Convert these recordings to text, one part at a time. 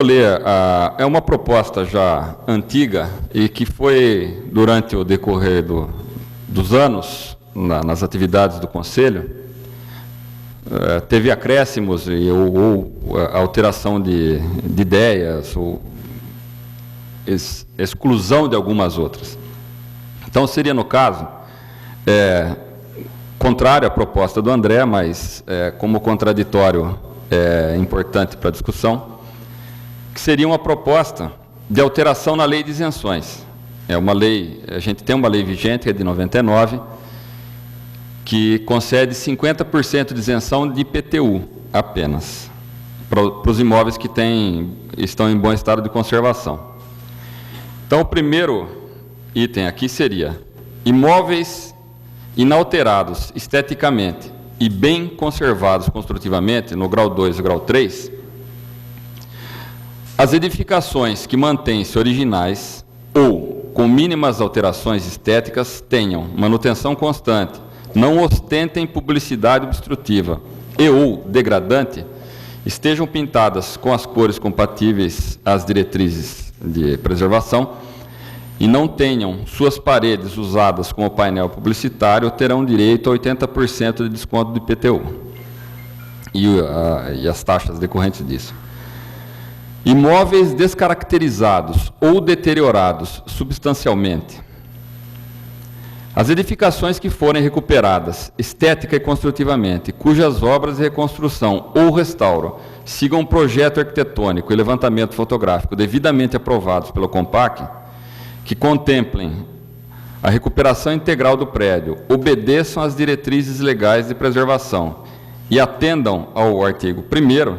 É uma proposta já antiga e que foi, durante o decorrer dos anos, nas atividades do Conselho, teve acréscimos ou alteração de ideias, ou exclusão de algumas outras. Então, seria, no caso, contrário à proposta do André, mas como contraditório importante para a discussão, que seria uma proposta de alteração na lei de isenções. A gente tem uma lei vigente, que é de 99, que concede 50% de isenção de IPTU apenas, para os imóveis que estão em bom estado de conservação. Então, o primeiro item aqui seria: imóveis inalterados esteticamente e bem conservados construtivamente, no grau 2 e grau 3, as edificações que mantêm-se originais ou com mínimas alterações estéticas tenham manutenção constante, não ostentem publicidade obstrutiva e ou degradante, estejam pintadas com as cores compatíveis às diretrizes de preservação e não tenham suas paredes usadas como painel publicitário, terão direito a 80% de desconto do IPTU e as taxas decorrentes disso. Imóveis descaracterizados ou deteriorados substancialmente. As edificações que forem recuperadas, estética e construtivamente, cujas obras de reconstrução ou restauro sigam um projeto arquitetônico e levantamento fotográfico devidamente aprovados pelo CONPAC, que contemplem a recuperação integral do prédio, obedeçam às diretrizes legais de preservação e atendam ao artigo 1º,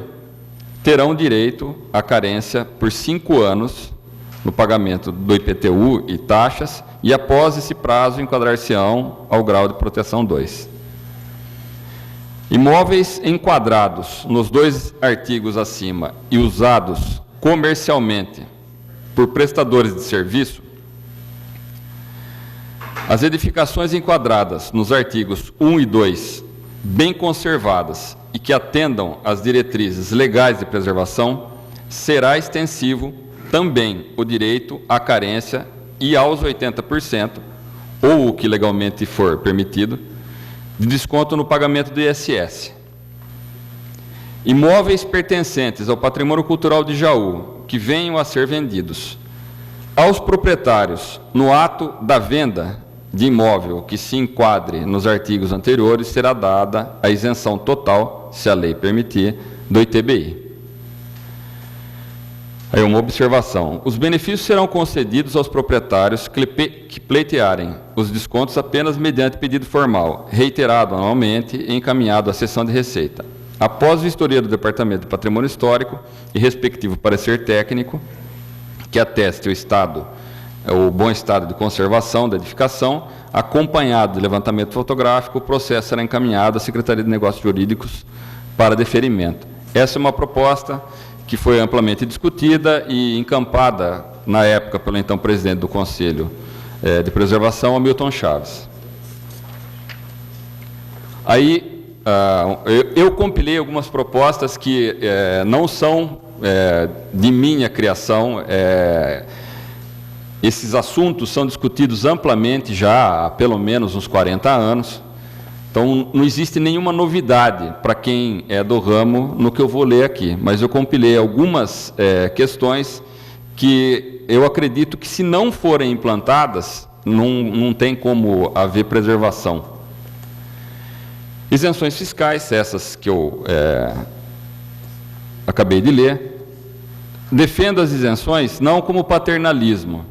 terão direito à carência por 5 anos no pagamento do IPTU e taxas, e após esse prazo enquadrar-se-ão ao grau de proteção 2. Imóveis enquadrados nos 2 artigos acima e usados comercialmente por prestadores de serviço, as edificações enquadradas nos artigos 1 e 2, bem conservadas e que atendam às diretrizes legais de preservação, será extensivo também o direito à carência e aos 80%, ou o que legalmente for permitido, de desconto no pagamento do ISS. Imóveis pertencentes ao patrimônio cultural de Jaú, que venham a ser vendidos aos proprietários no ato da venda de imóvel que se enquadre nos artigos anteriores, será dada a isenção total, se a lei permitir, do ITBI. Aí uma observação: os benefícios serão concedidos aos proprietários que pleitearem os descontos apenas mediante pedido formal, reiterado anualmente e encaminhado à seção de Receita, após vistoria do Departamento de Patrimônio Histórico e respectivo parecer técnico, que ateste o bom estado de conservação da edificação, acompanhado de levantamento fotográfico. O processo será encaminhado à Secretaria de Negócios Jurídicos para deferimento. Essa é uma proposta que foi amplamente discutida e encampada, na época, pelo então presidente do Conselho de Preservação, Hamilton Chaves. Aí, eu compilei algumas propostas que não são de minha criação. Esses assuntos são discutidos amplamente já há pelo menos uns 40 anos. Então, não existe nenhuma novidade para quem é do ramo no que eu vou ler aqui, mas eu compilei algumas questões que eu acredito que, se não forem implantadas, não tem como haver preservação. Isenções fiscais, essas que eu acabei de ler. Defendo as isenções não como paternalismo.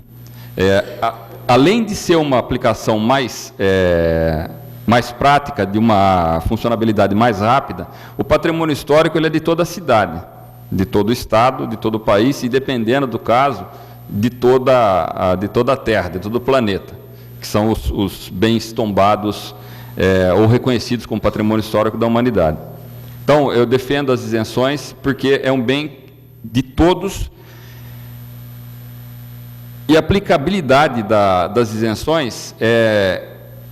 Além de ser uma aplicação mais prática, de uma funcionalidade mais rápida, o patrimônio histórico ele é de toda a cidade, de todo o estado, de todo o país, e, dependendo do caso, de toda a Terra, de todo o planeta, que são os bens tombados ou reconhecidos como patrimônio histórico da humanidade. Então, eu defendo as isenções porque é um bem de todos, e a aplicabilidade das isenções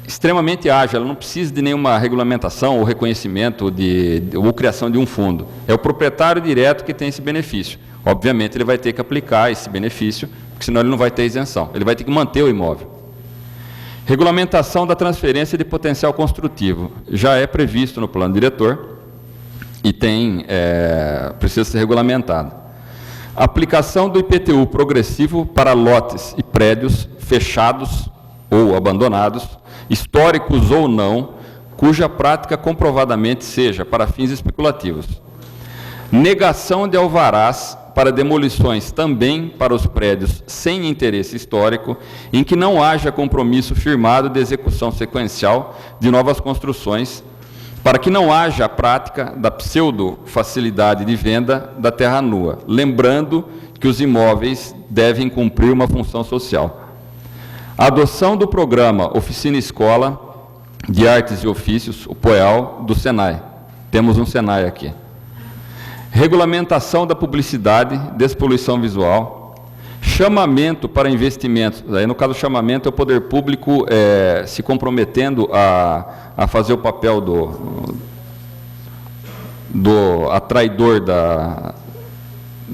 extremamente ágil, ela não precisa de nenhuma regulamentação ou reconhecimento ou criação de um fundo. É o proprietário direto que tem esse benefício. Obviamente, ele vai ter que aplicar esse benefício, porque senão ele não vai ter isenção. Ele vai ter que manter o imóvel. Regulamentação da transferência de potencial construtivo. Já é previsto no plano diretor e precisa ser regulamentado. Aplicação do IPTU progressivo para lotes e prédios fechados ou abandonados, históricos ou não, cuja prática comprovadamente seja para fins especulativos. Negação de alvarás para demolições também para os prédios sem interesse histórico, em que não haja compromisso firmado de execução sequencial de novas construções, para que não haja a prática da pseudo-facilidade de venda da terra nua, lembrando que os imóveis devem cumprir uma função social. A adoção do programa Oficina Escola de Artes e Ofícios, o POEAL, do Senai. Temos um Senai aqui. Regulamentação da publicidade, despoluição visual, chamamento para investimentos, aí no caso do chamamento é o poder público se comprometendo a fazer o papel do atraidor da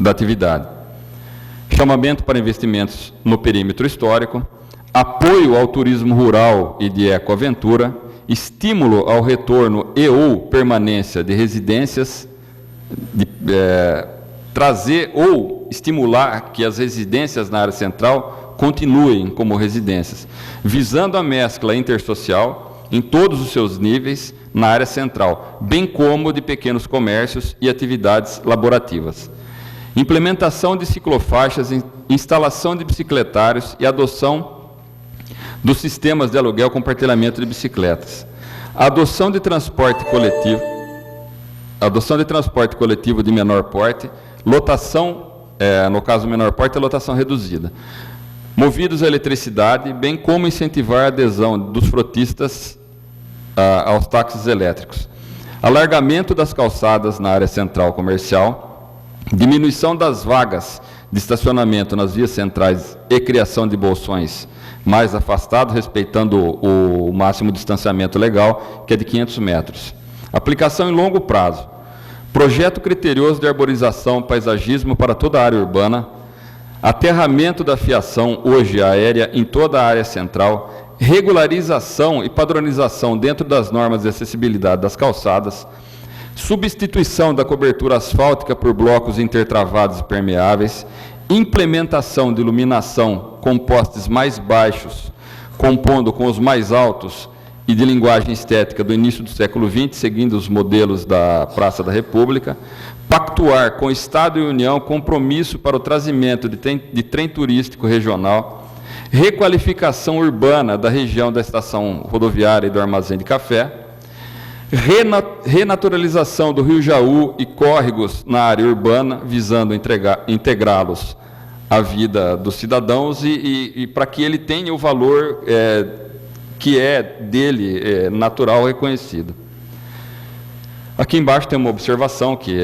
atividade. Chamamento para investimentos no perímetro histórico, apoio ao turismo rural e de ecoaventura, estímulo ao retorno e ou permanência de residências, trazer ou estimular que as residências na área central continuem como residências, visando a mescla intersocial em todos os seus níveis na área central, bem como de pequenos comércios e atividades laborativas. Implementação de ciclofaixas, instalação de bicicletários e adoção dos sistemas de aluguel compartilhamento de bicicletas. Adoção de transporte coletivo de menor porte, lotação, no caso do menor porte, é lotação reduzida. Movidos à eletricidade, bem como incentivar a adesão dos frotistas aos táxis elétricos. Alargamento das calçadas na área central comercial, diminuição das vagas de estacionamento nas vias centrais e criação de bolsões mais afastados, respeitando o máximo distanciamento legal, que é de 500 metros. Aplicação em longo prazo. Projeto criterioso de arborização, paisagismo para toda a área urbana, aterramento da fiação hoje aérea em toda a área central, regularização e padronização dentro das normas de acessibilidade das calçadas, substituição da cobertura asfáltica por blocos intertravados e permeáveis, implementação de iluminação com postes mais baixos, compondo com os mais altos e de linguagem estética do início do século XX, seguindo os modelos da Praça da República, pactuar com Estado e União compromisso para o trazimento de trem turístico regional, requalificação urbana da região da estação rodoviária e do armazém de café, renaturalização do Rio Jaú e córregos na área urbana, visando integrá-los à vida dos cidadãos e para que ele tenha o valor que é dele, natural, reconhecido. Aqui embaixo tem uma observação que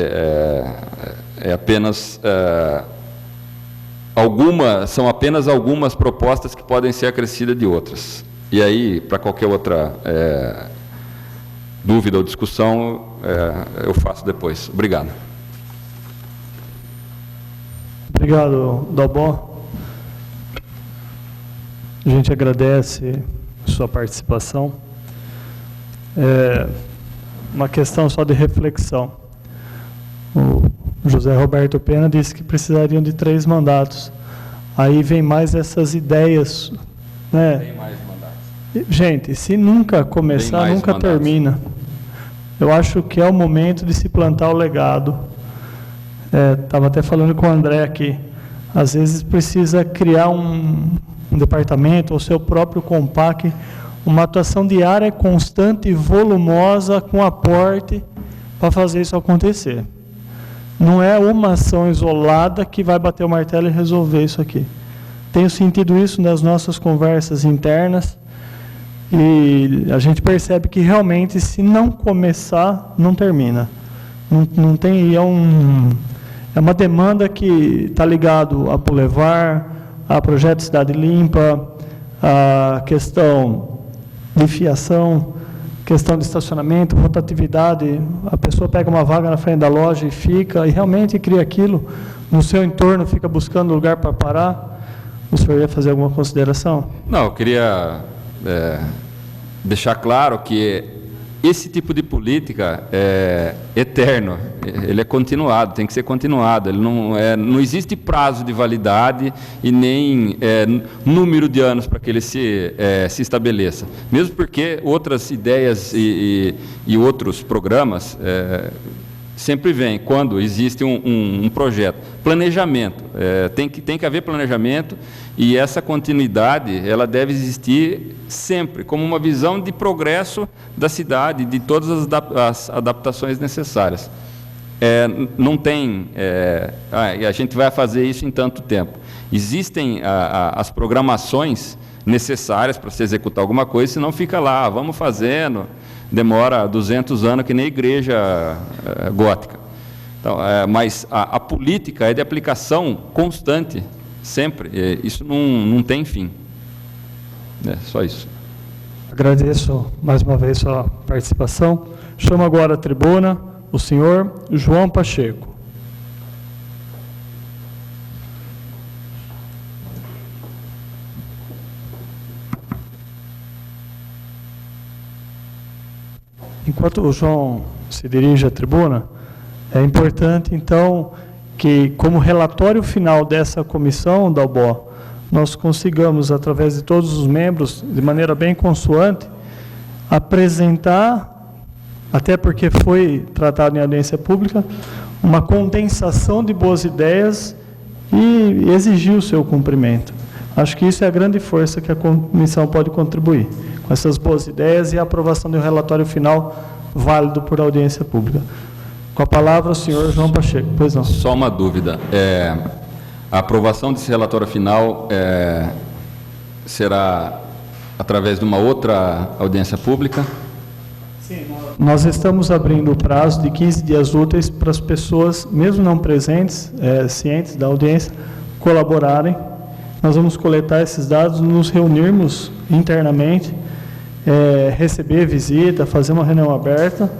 é apenas são apenas algumas propostas que podem ser acrescidas de outras. E aí, para qualquer outra dúvida ou discussão, eu faço depois. Obrigado. Obrigado, Dalbó. A gente agradece sua participação. Uma questão só de reflexão. O José Roberto Pena disse que precisariam de 3 mandatos. Aí vem mais essas ideias, né? Tem mais mandatos. Gente, se nunca começar, nunca mandatos. Termina. Eu acho que é o momento de se plantar o legado. Estava até falando com o André aqui. Às vezes precisa criar um departamento, ou seu próprio COMPAC, uma atuação diária, constante e volumosa, com aporte, para fazer isso acontecer. Não é uma ação isolada que vai bater o martelo e resolver isso aqui. Tenho sentido isso nas nossas conversas internas, e a gente percebe que realmente, se não começar, não termina. Não tem, é uma demanda que está ligado a Boulevard, a projeto Cidade Limpa, a questão de fiação, questão de estacionamento, rotatividade, a pessoa pega uma vaga na frente da loja e fica, e realmente cria aquilo, no seu entorno fica buscando lugar para parar. O senhor ia fazer alguma consideração? Não, eu queria deixar claro que esse tipo de política é eterno, ele é continuado, tem que ser continuado, ele não existe prazo de validade e nem número de anos para que ele se estabeleça, mesmo porque outras ideias e outros programas sempre vêm quando existe um projeto. Planejamento, tem que haver planejamento, e essa continuidade ela deve existir sempre, como uma visão de progresso da cidade, de todas as adaptações necessárias. Não tem, a gente vai fazer isso em tanto tempo. Existem as programações necessárias para se executar alguma coisa, senão fica lá, vamos fazendo, demora 200 anos, que nem a igreja gótica. Então, mas a política é de aplicação constante, sempre. Isso não tem fim. Só isso. Agradeço mais uma vez sua participação. Chamo agora à tribuna o senhor João Pacheco. Enquanto o João se dirige à tribuna, é importante, então, que, como relatório final dessa comissão da UBO, nós consigamos, através de todos os membros, de maneira bem consoante, apresentar, até porque foi tratado em audiência pública, uma condensação de boas ideias e exigir o seu cumprimento. Acho que isso é a grande força que a comissão pode contribuir, com essas boas ideias e a aprovação de um relatório final válido por audiência pública. Com a palavra, o senhor João Pacheco. Pois não. Só uma dúvida. A aprovação desse relatório final será através de uma outra audiência pública? Sim, nós estamos abrindo o prazo de 15 dias úteis para as pessoas, mesmo não presentes, cientes da audiência, colaborarem. Nós vamos coletar esses dados, nos reunirmos internamente, receber visita, fazer uma reunião aberta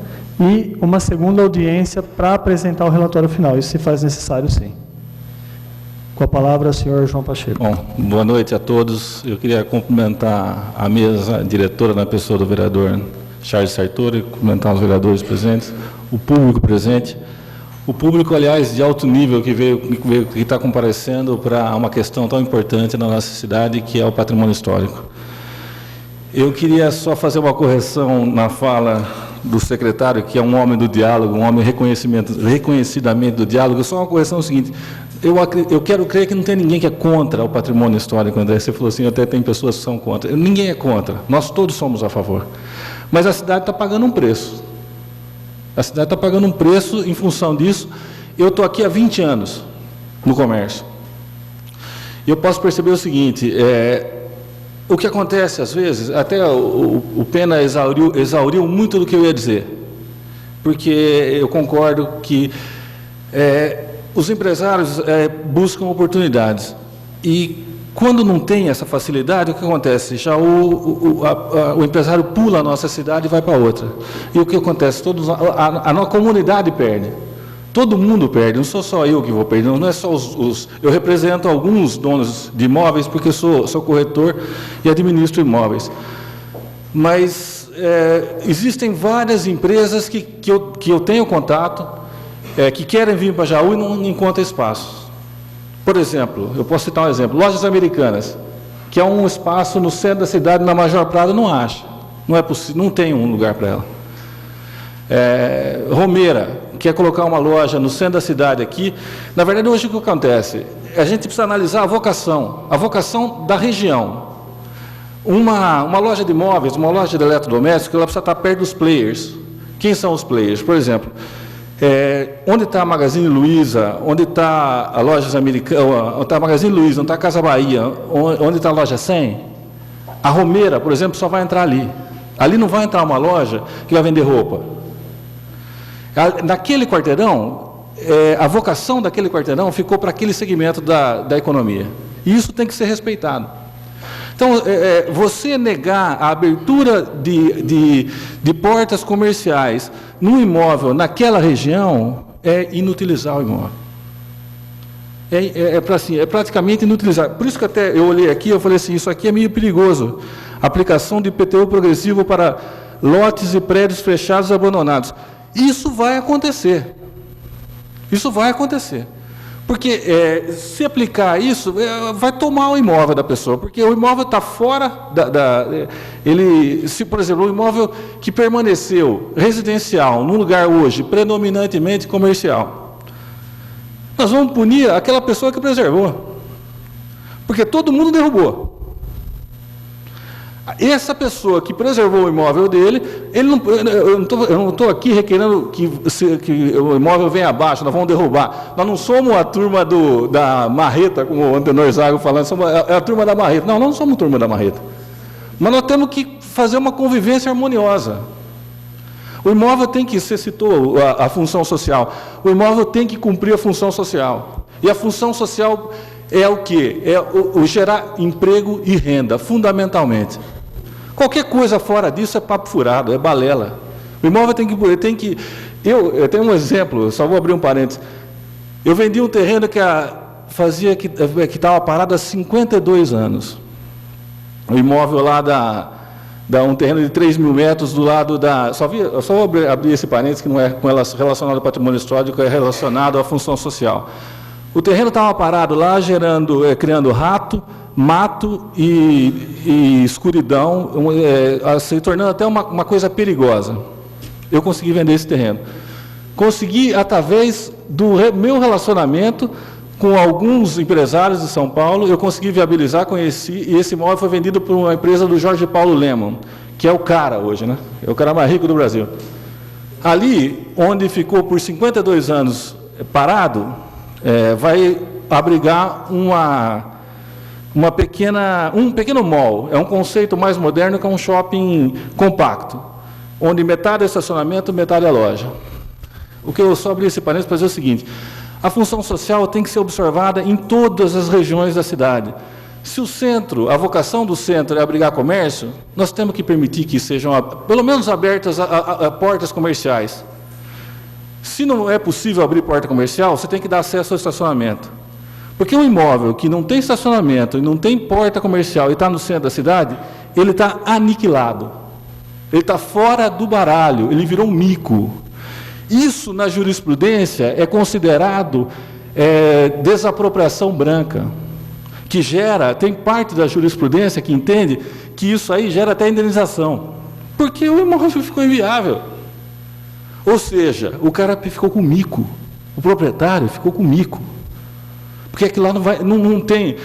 e uma segunda audiência para apresentar o relatório final. Isso se faz necessário, sim. Com a palavra, o senhor João Pacheco. Bom, boa noite a todos. Eu queria cumprimentar a mesa diretora na pessoa do vereador Charles Sartori, cumprimentar os vereadores presentes, o público presente, o público, aliás, de alto nível que está comparecendo para uma questão tão importante na nossa cidade, que é o patrimônio histórico. Eu queria só fazer uma correção na fala do secretário, que é um homem do diálogo, um homem reconhecidamente do diálogo. Só uma correção seguinte: eu quero crer que não tem ninguém que é contra o patrimônio histórico, André. Você falou assim, até tem pessoas que são contra. Ninguém é contra, nós todos somos a favor. Mas a cidade está pagando um preço. A cidade está pagando um preço em função disso. Eu estou aqui há 20 anos no comércio. E eu posso perceber o seguinte, o que acontece às vezes, até o Pena exauriu muito do que eu ia dizer, porque eu concordo que os empresários buscam oportunidades, e quando não tem essa facilidade, o que acontece? Já o empresário pula a nossa cidade e vai para outra. E o que acontece? A nossa comunidade perde. Todo mundo perde, não sou só eu que vou perder, não é só eu represento alguns donos de imóveis, porque sou corretor e administro imóveis. Mas existem várias empresas que eu tenho contato, que querem vir para Jaú e não encontram espaço. Por exemplo, eu posso citar um exemplo, Lojas Americanas, que é um espaço no centro da cidade, na Major Prado, não acha, não é possível, não tem um lugar para ela. Romeira quer colocar uma loja no centro da cidade aqui. Na verdade, hoje o que acontece? A gente precisa analisar a vocação da região. Uma loja de imóveis, uma loja de eletrodomésticos, ela precisa estar perto dos players. Quem são os players? Por exemplo, onde está a Magazine Luiza, onde está a Lojas Americanas, onde está a Magazine Luiza, onde está a Casa Bahia, onde está a Loja 100, a Romeira, por exemplo, só vai entrar ali. Ali não vai entrar uma loja que vai vender roupa. Naquele quarteirão, a vocação daquele quarteirão ficou para aquele segmento da economia. E isso tem que ser respeitado. Então, você negar a abertura de portas comerciais num imóvel naquela região é inutilizar o imóvel. É praticamente inutilizar. Por isso que até eu olhei aqui, eu falei assim, isso aqui é meio perigoso. Aplicação de IPTU progressivo para lotes e prédios fechados e abandonados. Isso vai acontecer. Isso vai acontecer. Porque se aplicar isso, vai tomar o imóvel da pessoa, porque o imóvel está fora se, por exemplo, o imóvel que permaneceu residencial num lugar hoje predominantemente comercial, nós vamos punir aquela pessoa que preservou, porque todo mundo derrubou. Essa pessoa que preservou o imóvel dele, eu não estou aqui requerendo que o imóvel venha abaixo, nós vamos derrubar. Nós não somos a turma da marreta, como o Antenor Zago falando, é a turma da marreta. Não, nós não somos a turma da marreta. Mas nós temos que fazer uma convivência harmoniosa. O imóvel tem que, você citou a função social, o imóvel tem que cumprir a função social. E a função social é o quê? É o gerar emprego e renda, fundamentalmente. Qualquer coisa fora disso é papo furado, é balela. O imóvel tem que... Eu tenho um exemplo, só vou abrir um parênteses. Eu vendi um terreno que estava parado há 52 anos. O imóvel lá um terreno de 3 mil metros do lado da... Só vou abrir esse parênteses, que não é relacionado ao patrimônio histórico, é relacionado à função social. O terreno estava parado lá, criando rato, mato e escuridão, se tornando até uma coisa perigosa. Eu consegui vender esse terreno. Consegui, através do meu relacionamento com alguns empresários de São Paulo, eu consegui viabilizar, conheci, e esse imóvel foi vendido por uma empresa do Jorge Paulo Lemon, que é o cara hoje, né? É o cara mais rico do Brasil. Ali, onde ficou por 52 anos parado, vai abrigar um pequeno mall. É um conceito mais moderno que é um shopping compacto, onde metade é estacionamento, metade é loja. O que eu só abri esse parênteses para dizer o seguinte: a função social tem que ser observada em todas as regiões da cidade. Se o centro, a vocação do centro é abrigar comércio, nós temos que permitir que sejam, pelo menos, abertas a portas comerciais. Se não é possível abrir porta comercial, você tem que dar acesso ao estacionamento. Porque um imóvel que não tem estacionamento e não tem porta comercial e está no centro da cidade, ele está aniquilado. Ele está fora do baralho, ele virou um mico. Isso, na jurisprudência, é considerado desapropriação branca, que tem parte da jurisprudência que entende que isso aí gera até indenização, porque o imóvel ficou inviável. Ou seja, o cara ficou com mico, o proprietário ficou com mico. Porque aquilo lá não tem...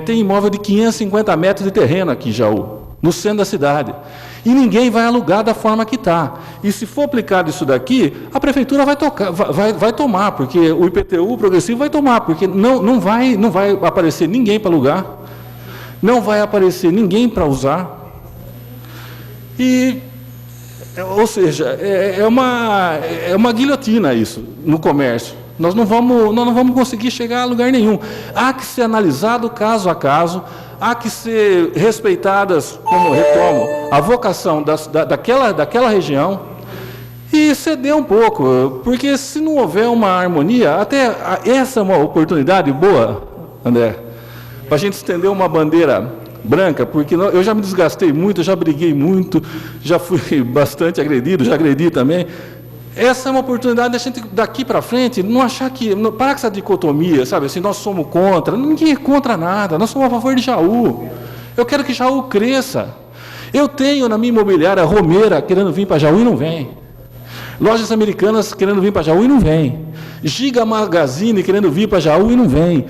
tem imóvel de 550 metros de terreno aqui em Jaú, no centro da cidade. E ninguém vai alugar da forma que está. E se for aplicado isso daqui, a prefeitura vai tomar, porque o IPTU progressivo vai tomar, porque não vai aparecer ninguém para alugar, não vai aparecer ninguém para usar. Ou seja, é uma guilhotina isso no comércio. Nós não vamos conseguir chegar a lugar nenhum. Há que ser analisado caso a caso, há que ser respeitadas, como retomo, a vocação daquela região e ceder um pouco, porque se não houver uma harmonia, até essa é uma oportunidade boa, André, para a gente estender uma bandeira branca, porque eu já me desgastei muito, já briguei muito, já fui bastante agredido, já agredi também. Essa é uma oportunidade da gente, daqui para frente, não achar que... Parar com essa dicotomia, sabe? Assim, nós somos contra. Ninguém é contra nada. Nós somos a favor de Jaú. Eu quero que Jaú cresça. Eu tenho na minha imobiliária Romeira querendo vir para Jaú e não vem. Lojas Americanas querendo vir para Jaú e não vem. Giga Magazine querendo vir para Jaú e não vem.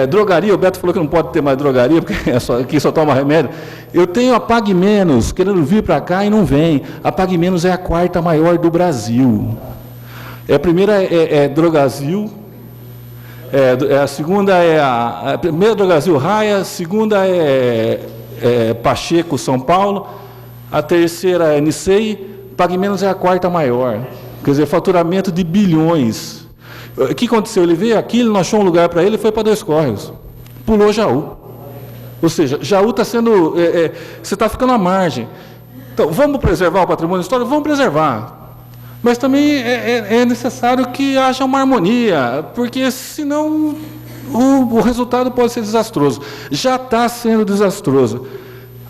Drogaria, o Beto falou que não pode ter mais drogaria, porque aqui só toma remédio. Eu tenho a Pague Menos, querendo vir para cá e não vem. A Pague Menos é a 4ª maior do Brasil. A primeira é Drogazil, a segunda a primeira Drogazil Raia, a segunda é Pacheco, São Paulo, a terceira é Nicei, Pague Menos é a 4ª maior. Quer dizer, faturamento de bilhões. O que aconteceu? Ele veio aqui, ele não achou um lugar para ele e foi para Dois Córregos. Pulou Jaú. Ou seja, Jaú está sendo... você está ficando à margem. Então, vamos preservar o patrimônio histórico? Vamos preservar. Mas também é necessário que haja uma harmonia, porque senão o resultado pode ser desastroso. Já está sendo desastroso.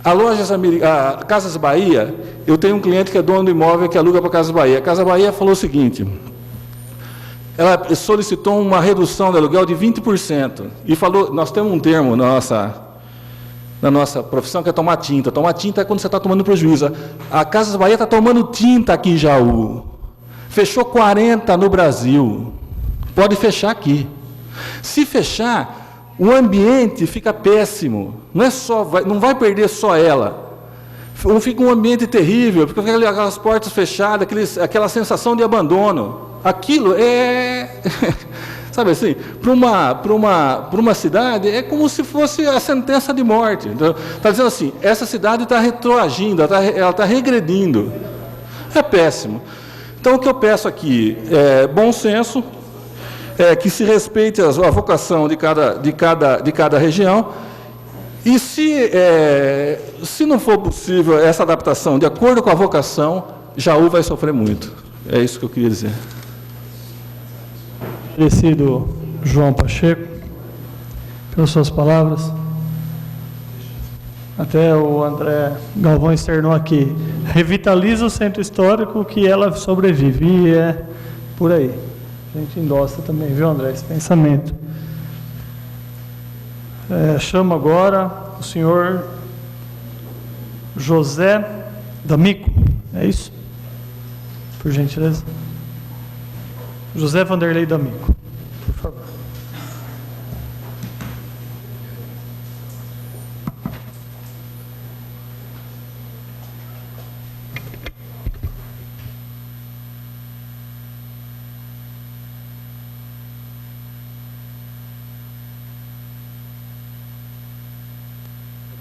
A Casas Bahia, eu tenho um cliente que é dono do imóvel que aluga para a Casas Bahia. A Casas Bahia falou o seguinte, ela solicitou uma redução de aluguel de 20%. E falou, nós temos um termo na nossa profissão que é tomar tinta. Tomar tinta é quando você está tomando prejuízo. A Casas Bahia está tomando tinta aqui em Jaú. Fechou 40 no Brasil. Pode fechar aqui. Se fechar, o ambiente fica péssimo. Não vai perder só ela. Fica um ambiente terrível, porque fica aquelas portas fechadas, aquela sensação de abandono. Aquilo é... Sabe assim, para uma cidade, é como se fosse a sentença de morte. Está dizendo assim, essa cidade está retroagindo, ela está regredindo. É péssimo. Então, o que eu peço aqui é bom senso, que se respeite a vocação de cada região, e se não for possível essa adaptação de acordo com a vocação, Jaú vai sofrer muito. É isso que eu queria dizer. Agradecido, João Pacheco, pelas suas palavras. Até o André Galvão externou aqui. Revitaliza o centro histórico que ela sobrevive. E é por aí. A gente endossa também, viu, André, esse pensamento. Chamo agora o senhor José D'Amico. É isso? Por gentileza. José Vanderlei D'Amico, por favor.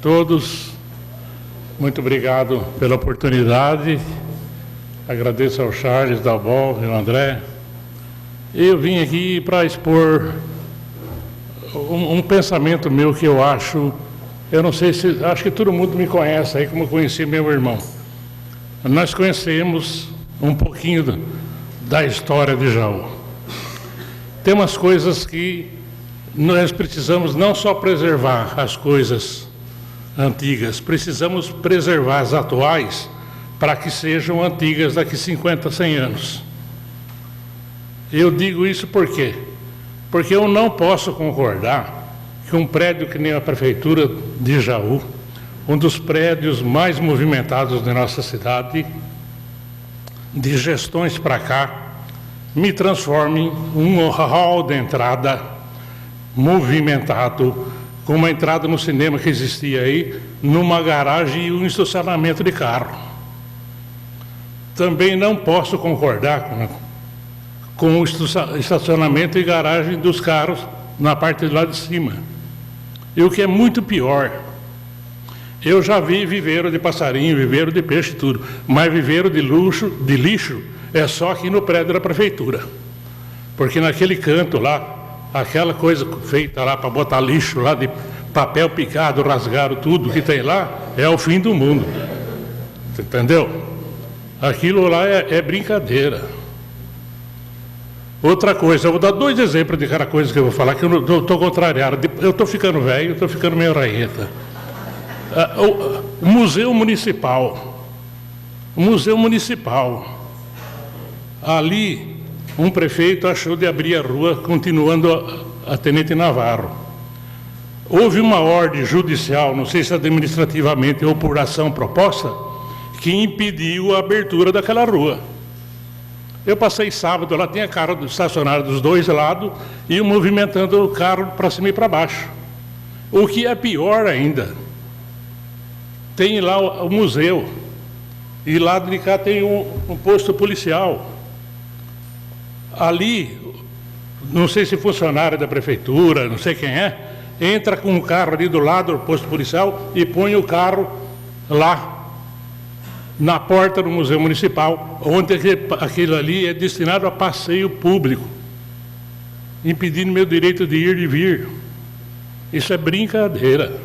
Todos, muito obrigado pela oportunidade. Agradeço ao Charles, Dalbol e ao André. Eu vim aqui para expor um pensamento meu que eu acho, acho que todo mundo me conhece aí, como eu conheci meu irmão. Nós conhecemos um pouquinho da história de Jaú. Tem umas coisas que nós precisamos não só preservar as coisas antigas, precisamos preservar as atuais para que sejam antigas daqui 50, 100 anos. Eu digo isso por quê? Porque eu não posso concordar que um prédio que nem a Prefeitura de Jaú, um dos prédios mais movimentados da nossa cidade, de gestões para cá, me transforme em um hall de entrada movimentado, com uma entrada no cinema que existia aí, numa garagem e um estacionamento de carro. Também não posso concordar com o estacionamento e garagem dos carros na parte de lá de cima. E o que é muito pior, eu já vi viveiro de passarinho, viveiro de peixe e tudo, mas viveiro de lixo é só aqui no prédio da Prefeitura. Porque naquele canto lá, aquela coisa feita lá para botar lixo lá de papel picado, rasgado, tudo que tem lá, é o fim do mundo. Entendeu? Aquilo lá é brincadeira. Outra coisa, eu vou dar 2 exemplos de cada coisa que eu vou falar, que eu estou contrariado. Eu estou ficando velho, estou ficando meio ranheta. O Museu Municipal. O Museu Municipal. Ali, um prefeito achou de abrir a rua, continuando a Tenente Navarro. Houve uma ordem judicial, não sei se administrativamente ou por ação proposta, que impediu a abertura daquela rua. Eu passei sábado, lá tinha carro estacionado dos 2 lados e movimentando o carro para cima e para baixo. O que é pior ainda, tem lá o museu e lá de cá tem um posto policial. Ali, não sei se funcionário da prefeitura, não sei quem é, entra com o carro ali do lado do posto policial e põe o carro lá na porta do Museu Municipal, onde aquilo ali é destinado a passeio público, impedindo meu direito de ir e vir. Isso é brincadeira.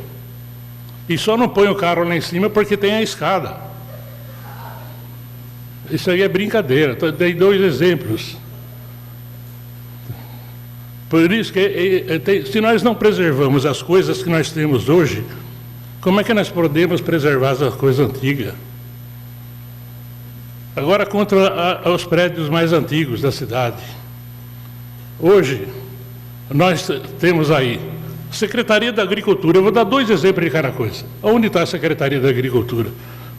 E só não põe o carro lá em cima porque tem a escada. Isso aí é brincadeira. Dei 2 exemplos. Por isso que se nós não preservamos as coisas que nós temos hoje, como é que nós podemos preservar as coisas antigas? Agora, contra os prédios mais antigos da cidade. Hoje, nós temos aí Secretaria da Agricultura. Eu vou dar 2 exemplos de cada coisa. Onde está a Secretaria da Agricultura?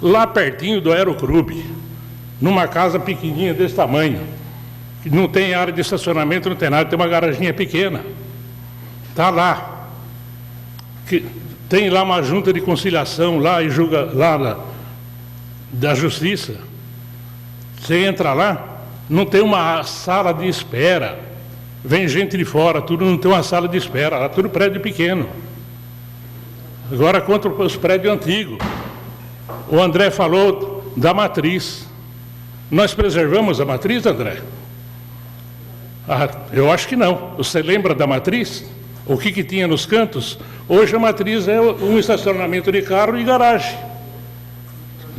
Lá pertinho do Aeroclube, numa casa pequenininha desse tamanho, que não tem área de estacionamento, não tem nada, tem uma garaginha pequena. Está lá. Tem lá uma junta de conciliação, lá e julga lá da Justiça. Você entra lá, não tem uma sala de espera. Vem gente de fora, tudo não tem uma sala de espera, lá tudo prédio pequeno. Agora, contra os prédios antigos. O André falou da matriz. Nós preservamos a matriz, André? Eu acho que não. Você lembra da matriz? O que tinha nos cantos? Hoje a matriz é um estacionamento de carro e garagem.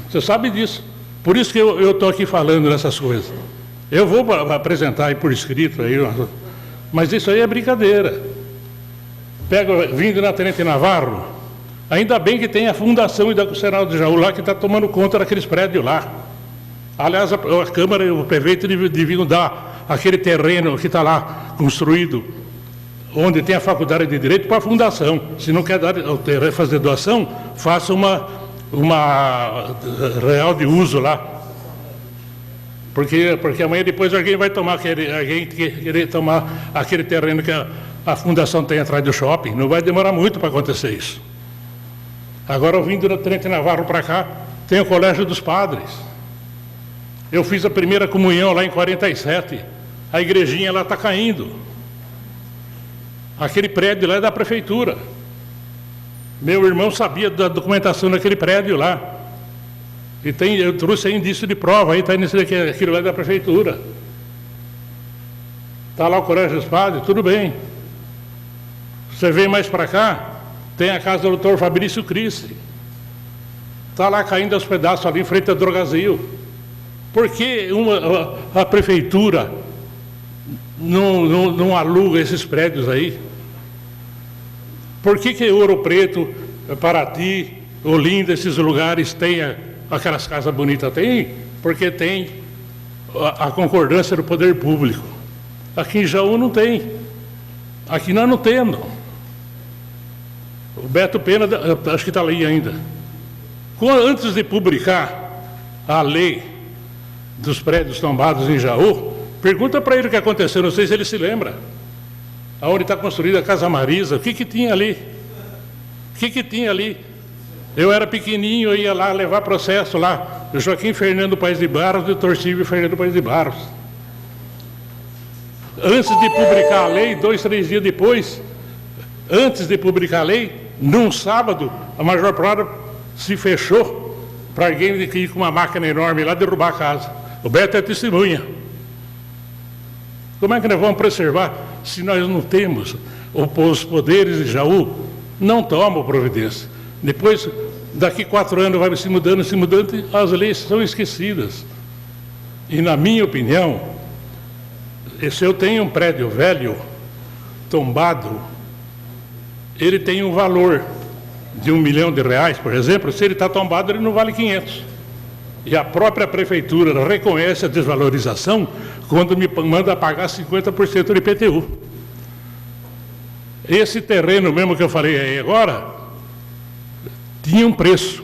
Você sabe disso. Por isso que eu estou aqui falando dessas coisas. Eu vou apresentar aí por escrito, aí, mas isso aí é brincadeira. Vindo na Tenente Navarro, ainda bem que tem a Fundação Educacional de Jaú lá, que está tomando conta daqueles prédios lá. Aliás, a Câmara e o prefeito deviam dar aquele terreno que está lá construído, onde tem a Faculdade de Direito, para a Fundação. Se não quer fazer doação, faça uma real de uso lá. Porque amanhã depois alguém vai querer tomar aquele terreno que a Fundação tem atrás do shopping. Não vai demorar muito para acontecer isso. Agora, eu vindo da Tenente Navarro para cá, tem o Colégio dos Padres. Eu fiz a primeira comunhão lá em 47. A igrejinha lá está caindo. Aquele prédio lá é da prefeitura. Meu irmão sabia da documentação daquele prédio lá. E eu trouxe aí indício de prova, aí está aquilo lá é da prefeitura. Está lá o Colégio dos Padres, tudo bem. Você vem mais para cá, tem a casa do doutor Fabrício Cristi. Está lá caindo aos pedaços ali em frente ao Drogazil. Por que a prefeitura não aluga esses prédios aí? Por que Ouro Preto, Paraty, Olinda, esses lugares têm aquelas casas bonitas? Tem, porque tem a concordância do poder público. Aqui em Jaú não tem. Aqui nós não temos. O Beto Pena, acho que está ali ainda. Antes de publicar a lei dos prédios tombados em Jaú, pergunta para ele o que aconteceu, não sei se ele se lembra. Aonde está construída a Casa Marisa, o que tinha ali? O que tinha ali? Eu era pequenininho, eu ia lá levar processo lá, do Joaquim Fernando Paes de Barros, do Dr. Silvio Fernando Paes de Barros. Antes de publicar a lei, 2, 3 dias depois, antes de publicar a lei, num sábado, a Major Prado se fechou para alguém ir com uma máquina enorme lá derrubar a casa. O Beto é testemunha. Como é que nós vamos preservar se nós não temos? Os poderes de Jaú não tomam providência. Depois, daqui 4 anos, vai se mudando, as leis são esquecidas. E, na minha opinião, se eu tenho um prédio velho, tombado, ele tem um valor de R$1 milhão, por exemplo. Se ele está tombado, ele não vale 500. E a própria prefeitura reconhece a desvalorização quando me manda pagar 50% de IPTU. Esse terreno mesmo que eu falei aí agora, tinha um preço.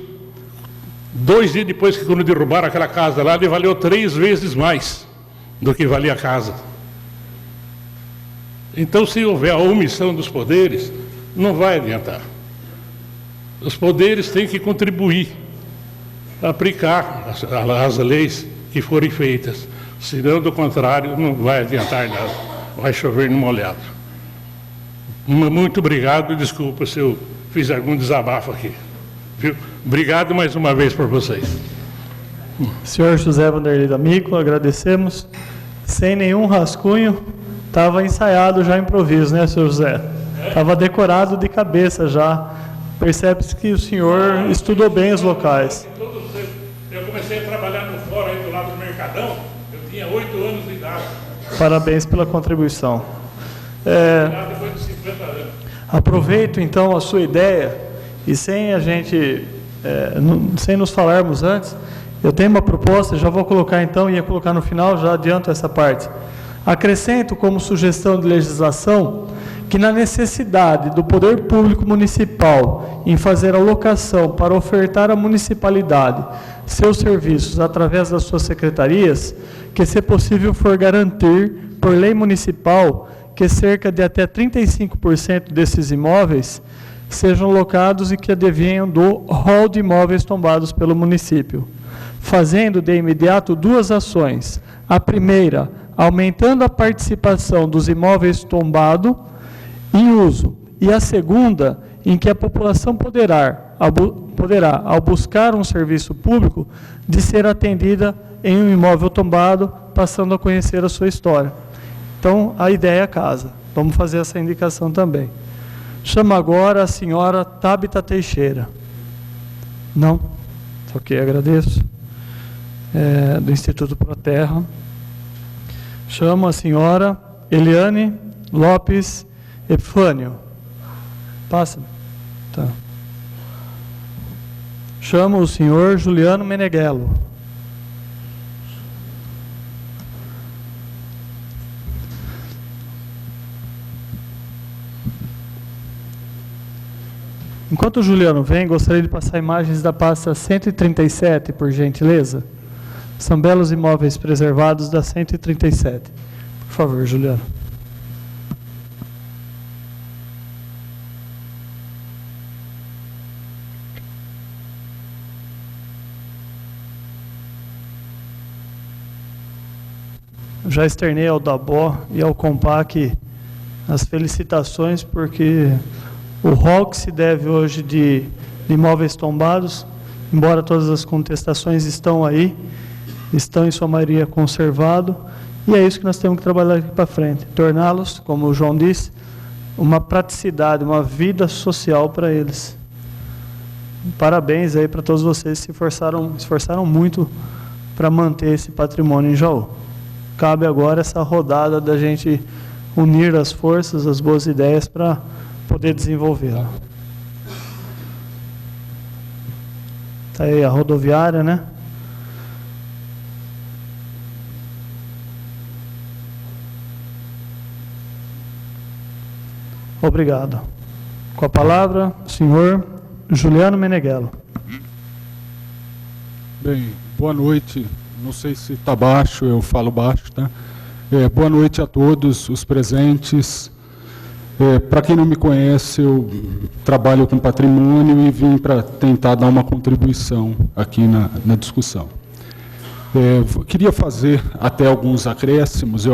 2 dias depois que quando derrubaram aquela casa lá, ele valeu 3 vezes mais do que valia a casa. Então, se houver a omissão dos poderes, não vai adiantar. Os poderes têm que contribuir, aplicar as leis que forem feitas. Senão, do contrário, não vai adiantar nada. Vai chover no molhado. Muito obrigado e desculpa se eu fiz algum desabafo aqui. Viu? Obrigado mais uma vez por vocês. Senhor José Vanderlei D'Amico, agradecemos. Sem nenhum rascunho, estava ensaiado já improviso, né, senhor José? Estava decorado de cabeça já Percebe-se que o senhor estudou bem os locais. Eu comecei a trabalhar no fórum aí do lado do Mercadão, eu tinha 8 anos de idade. Parabéns pela contribuição. Depois de 50 anos. Aproveito então a sua ideia e sem a gente, sem nos falarmos antes, eu tenho uma proposta, já vou colocar então, ia colocar no final, já adianto essa parte. Acrescento como sugestão de legislação que na necessidade do poder público municipal em fazer alocação para ofertar à municipalidade seus serviços através das suas secretarias, que se possível for garantir por lei municipal que cerca de até 35% desses imóveis sejam locados e que advenham do rol de imóveis tombados pelo município, fazendo de imediato duas ações. A primeira, aumentando a participação dos imóveis tombados em uso, e a segunda, em que a população poderá, ao buscar um serviço público, de ser atendida em um imóvel tombado, passando a conhecer a sua história. Então, a ideia é casa. Vamos fazer essa indicação também. Chamo agora a senhora Tabita Teixeira. Não? Ok, agradeço. Do Instituto Proterra. Chamo a senhora Eliane Lopes Epifânio. Passa. Tá. Chamo o senhor Juliano Meneghello. Enquanto o Juliano vem, gostaria de passar imagens da pasta 137, por gentileza. São belos imóveis preservados da 137. Por favor, Juliano. Já externei ao Dabó e ao Compac as felicitações, porque o rol que se deve hoje de imóveis tombados, embora todas as contestações estão aí, estão em sua maioria conservados, e é isso que nós temos que trabalhar aqui para frente, torná-los, como o João disse, uma praticidade, uma vida social para eles. Parabéns aí para todos vocês que se esforçaram muito para manter esse patrimônio em Jaú. Cabe agora essa rodada da gente unir as forças, as boas ideias para poder desenvolvê-la. Está aí a rodoviária, né? Obrigado. Com a palavra, o senhor Juliano Meneghello. Bem, boa noite. Não sei se está baixo, eu falo baixo, tá? Boa noite a todos os presentes. Para quem não me conhece, eu trabalho com patrimônio e vim para tentar dar uma contribuição aqui na discussão. Queria fazer até alguns acréscimos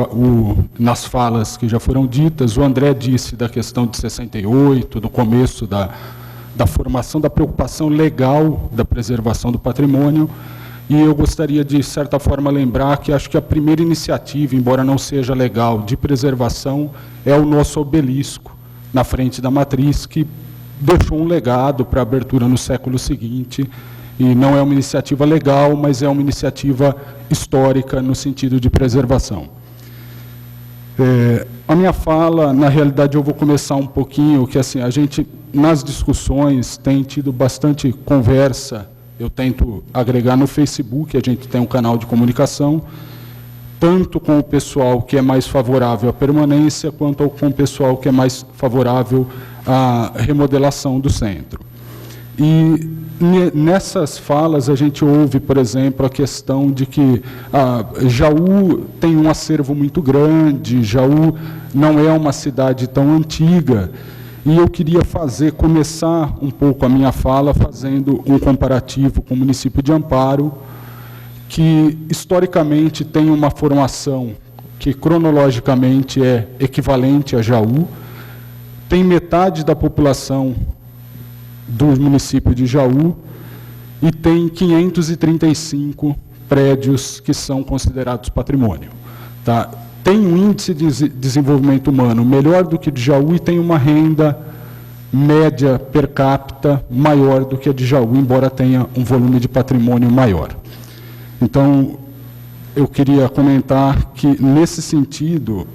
nas falas que já foram ditas. O André disse da questão de 68, do começo da formação, da preocupação legal da preservação do patrimônio. E eu gostaria de certa forma lembrar que acho que a primeira iniciativa, embora não seja legal, de preservação é o nosso obelisco na frente da matriz, que deixou um legado para a abertura no século seguinte, e não é uma iniciativa legal, mas é uma iniciativa histórica no sentido de preservação. A minha fala, na realidade, eu vou começar um pouquinho, que assim, a gente, nas discussões, tem tido bastante conversa. Eu tento agregar no Facebook, a gente tem um canal de comunicação, tanto com o pessoal que é mais favorável à permanência, quanto com o pessoal que é mais favorável à remodelação do centro. E nessas falas a gente ouve, por exemplo, a questão de que Jaú tem um acervo muito grande, Jaú não é uma cidade tão antiga. E eu queria começar um pouco a minha fala fazendo um comparativo com o município de Amparo, que historicamente tem uma formação que cronologicamente é equivalente a Jaú, tem metade da população do município de Jaú e tem 535 prédios que são considerados patrimônio. Tá? Tem um índice de desenvolvimento humano melhor do que de Jaú e tem uma renda média per capita maior do que a de Jaú, embora tenha um volume de patrimônio maior. Então, eu queria comentar que, nesse sentido,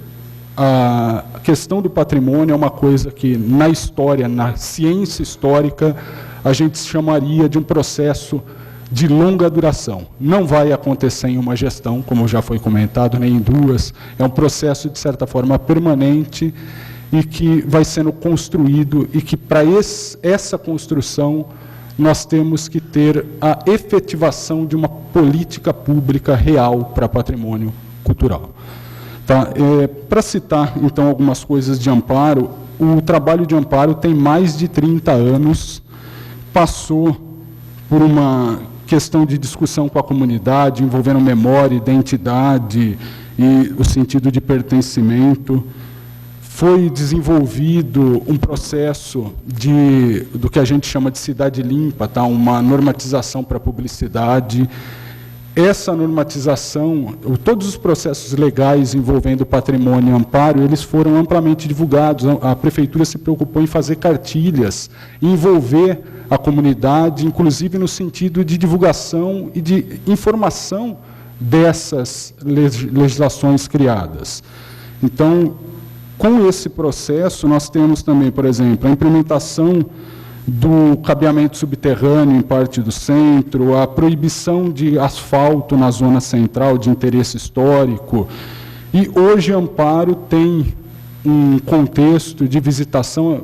a questão do patrimônio é uma coisa que, na história, na ciência histórica, a gente chamaria de um processo de longa duração. Não vai acontecer em uma gestão, como já foi comentado, nem em duas. É um processo, de certa forma, permanente e que vai sendo construído e que, para essa construção, nós temos que ter a efetivação de uma política pública real para patrimônio cultural. Tá? Para citar, então, algumas coisas de amparo, o trabalho de amparo tem mais de 30 anos, passou por uma questão de discussão com a comunidade, envolvendo memória, identidade e o sentido de pertencimento. Foi desenvolvido um processo do que a gente chama de cidade limpa, tá? Uma normatização para publicidade. Essa normatização, todos os processos legais envolvendo patrimônio e amparo, eles foram amplamente divulgados. A prefeitura se preocupou em fazer cartilhas, envolver a comunidade, inclusive no sentido de divulgação e de informação dessas legislações criadas. Então, com esse processo, nós temos também, por exemplo, a implementação do cabeamento subterrâneo em parte do centro, a proibição de asfalto na zona central de interesse histórico. E hoje Amparo tem um contexto de visitação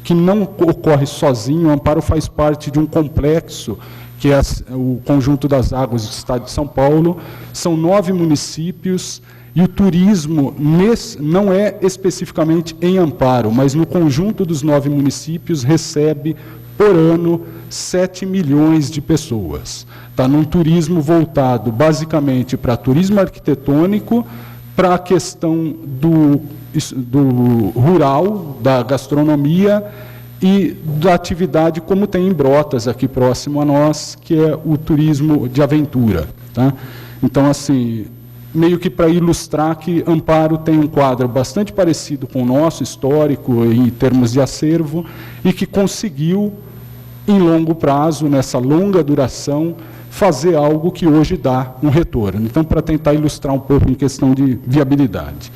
que não ocorre sozinho. Amparo faz parte de um complexo, que é o Conjunto das Águas do Estado de São Paulo. São 9 municípios, e o turismo não é especificamente em Amparo, mas no conjunto dos 9 municípios recebe, por ano, 7 milhões de pessoas. Está num turismo voltado, basicamente, para turismo arquitetônico, para a questão do rural, da gastronomia e da atividade, como tem em Brotas, aqui próximo a nós, que é o turismo de aventura. Tá? Então, assim, meio que para ilustrar que Amparo tem um quadro bastante parecido com o nosso, histórico, em termos de acervo, e que conseguiu, em longo prazo, nessa longa duração, fazer algo que hoje dá um retorno. Então, para tentar ilustrar um pouco em questão de viabilidade.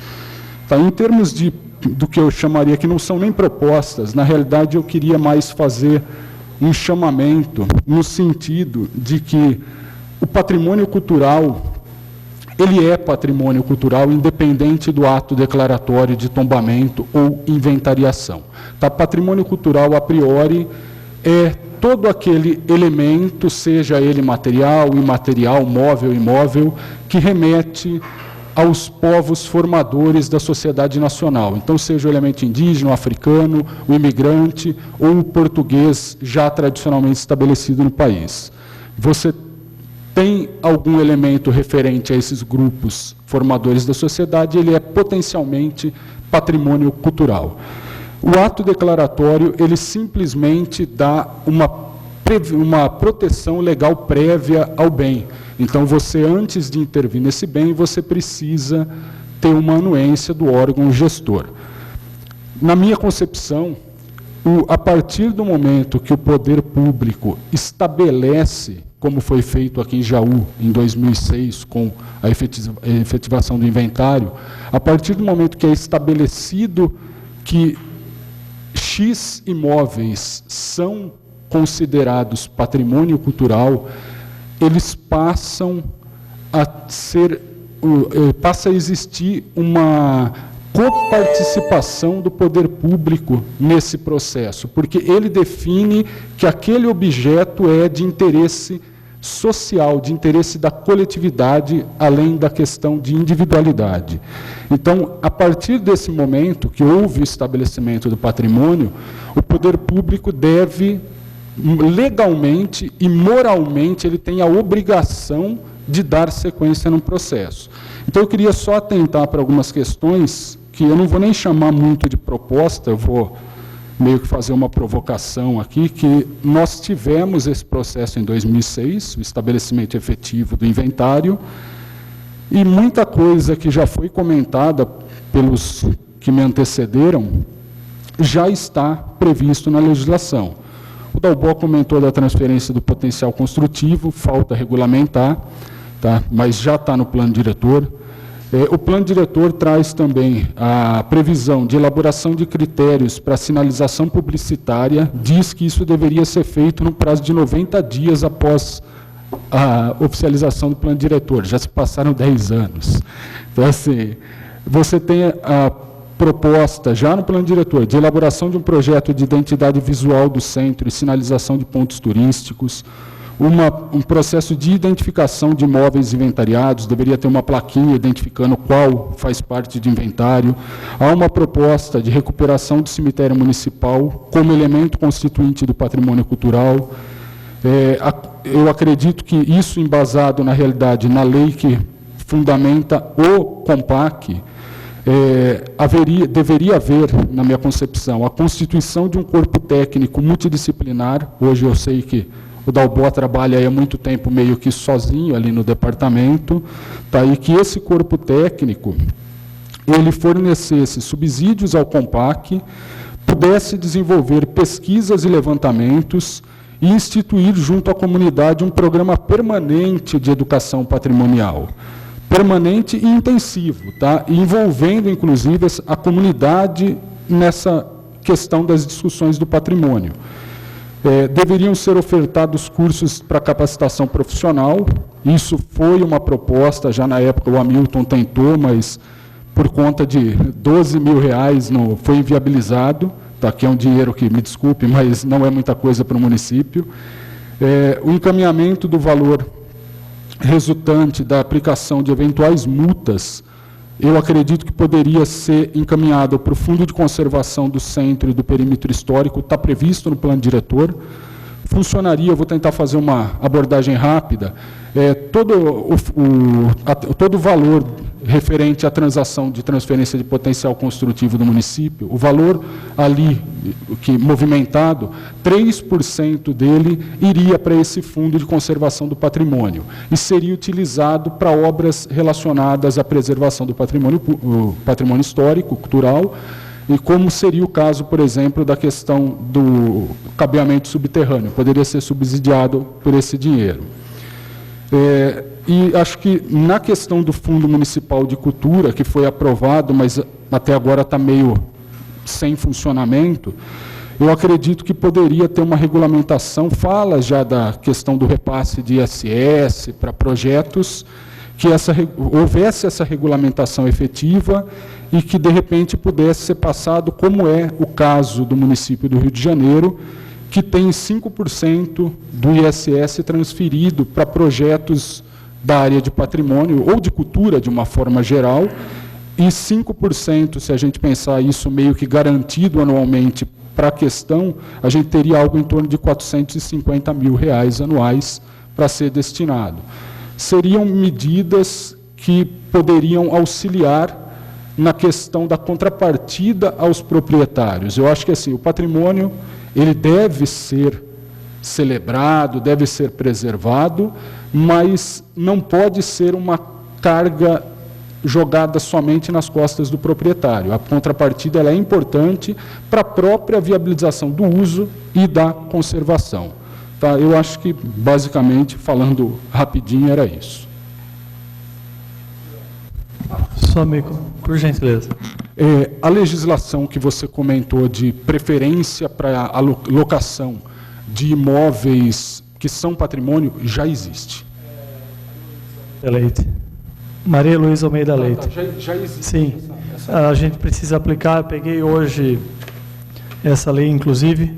Tá, em termos do que eu chamaria, que não são nem propostas, na realidade eu queria mais fazer um chamamento no sentido de que o patrimônio cultural, ele é patrimônio cultural independente do ato declaratório de tombamento ou inventariação. Tá? Patrimônio cultural, a priori, é todo aquele elemento, seja ele material, imaterial, móvel, imóvel, que remete aos povos formadores da sociedade nacional. Então, seja o elemento indígena, o africano, o imigrante ou o português já tradicionalmente estabelecido no país. Você tem algum elemento referente a esses grupos formadores da sociedade, ele é potencialmente patrimônio cultural. O ato declaratório, ele simplesmente dá uma proteção legal prévia ao bem. Então, você, antes de intervir nesse bem, você precisa ter uma anuência do órgão gestor. Na minha concepção, a partir do momento que o poder público estabelece, como foi feito aqui em Jaú, em 2006, com a efetivação do inventário, a partir do momento que é estabelecido que X imóveis são considerados patrimônio cultural, eles passam a existir uma coparticipação do poder público nesse processo, porque ele define que aquele objeto é de interesse social, de interesse da coletividade, além da questão de individualidade. Então, a partir desse momento que houve o estabelecimento do patrimônio, o poder público deve, legalmente e moralmente, ele tem a obrigação de dar sequência no processo. Então, eu queria só atentar para algumas questões que eu não vou nem chamar muito de proposta, eu vou meio que fazer uma provocação aqui, que nós tivemos esse processo em 2006, o estabelecimento efetivo do inventário, e muita coisa que já foi comentada pelos que me antecederam, já está previsto na legislação. O Dalbó comentou da transferência do potencial construtivo, falta regulamentar, tá? Mas já está no plano diretor. O plano diretor traz também a previsão de elaboração de critérios para sinalização publicitária, diz que isso deveria ser feito no prazo de 90 dias após a oficialização do plano diretor, já se passaram 10 anos. Então, assim, você tem a proposta, já no plano diretor, de elaboração de um projeto de identidade visual do centro e sinalização de pontos turísticos, um processo de identificação de imóveis inventariados, deveria ter uma plaquinha identificando qual faz parte de inventário. Há uma proposta de recuperação do cemitério municipal como elemento constituinte do patrimônio cultural. Eu acredito que isso, embasado na realidade, na lei que fundamenta o COMPAC, deveria haver, na minha concepção, a constituição de um corpo técnico multidisciplinar. Hoje eu sei que o Dalbó trabalha aí há muito tempo meio que sozinho ali no departamento, tá? E que esse corpo técnico, ele fornecesse subsídios ao COMPAC, pudesse desenvolver pesquisas e levantamentos e instituir junto à comunidade um programa permanente de educação patrimonial, permanente e intensivo, tá? E envolvendo, inclusive, a comunidade nessa questão das discussões do patrimônio. Deveriam ser ofertados cursos para capacitação profissional, isso foi uma proposta, já na época o Hamilton tentou, mas por conta de R$12 mil não foi inviabilizado, tá? Que é um dinheiro que, me desculpe, mas não é muita coisa para o município. O encaminhamento do valor resultante da aplicação de eventuais multas, eu acredito que poderia ser encaminhado para o Fundo de Conservação do Centro e do Perímetro Histórico, está previsto no plano diretor. Funcionaria, eu vou tentar fazer uma abordagem rápida, todo o valor referente à transação de transferência de potencial construtivo do município, o valor ali movimentado, 3% dele iria para esse Fundo de Conservação do Patrimônio e seria utilizado para obras relacionadas à preservação do patrimônio histórico, cultural, e como seria o caso, por exemplo, da questão do cabeamento subterrâneo, poderia ser subsidiado por esse dinheiro. E acho que na questão do Fundo Municipal de Cultura, que foi aprovado, mas até agora está meio sem funcionamento, eu acredito que poderia ter uma regulamentação, fala já da questão do repasse de ISS para projetos, que houvesse essa regulamentação efetiva e que, de repente, pudesse ser passado, como é o caso do município do Rio de Janeiro, que tem 5% do ISS transferido para projetos da área de patrimônio ou de cultura, de uma forma geral, e 5%, se a gente pensar isso meio que garantido anualmente para a questão, a gente teria algo em torno de R$450 mil anuais para ser destinado. Seriam medidas que poderiam auxiliar na questão da contrapartida aos proprietários. Eu acho que assim, o patrimônio ele deve ser celebrado, deve ser preservado, mas não pode ser uma carga jogada somente nas costas do proprietário. A contrapartida ela é importante para a própria viabilização do uso e da conservação. Tá? Eu acho que, basicamente, falando rapidinho, era isso. Só amigo, por gentileza. A legislação que você comentou de preferência para a locação de imóveis que são patrimônio já existe. Leite. Maria Luísa Almeida Leite. Já existe. Sim, a gente precisa aplicar, eu peguei hoje essa lei, inclusive,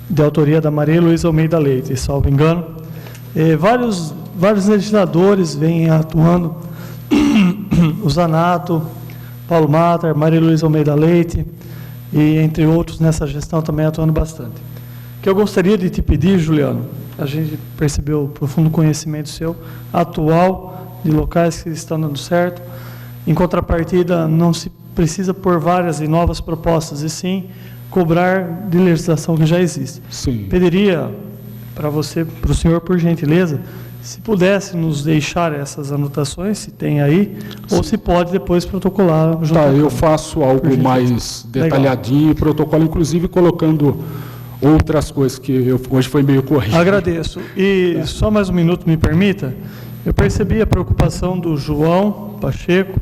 de autoria da Maria Luísa Almeida Leite, salvo engano. Vários legisladores vêm atuando, o Zanato, Paulo Matar, Maria Luísa Almeida Leite, e entre outros nessa gestão também atuando bastante. O que eu gostaria de te pedir, Juliano, a gente percebeu o profundo conhecimento seu, atual, de locais que estão dando certo. Em contrapartida, não se precisa pôr várias e novas propostas, e sim cobrar de legislação que já existe. Sim. Pediria para você, para o senhor, por gentileza, se pudesse nos deixar essas anotações, se tem aí, ou se pode depois protocolar. Junto Tá, à eu Câmara. faço algo Por gentileza. mais detalhadinho, protocolo, inclusive colocando outras coisas que hoje foi meio corrido. Agradeço. E só mais um minuto, me permita. Eu percebi a preocupação do João Pacheco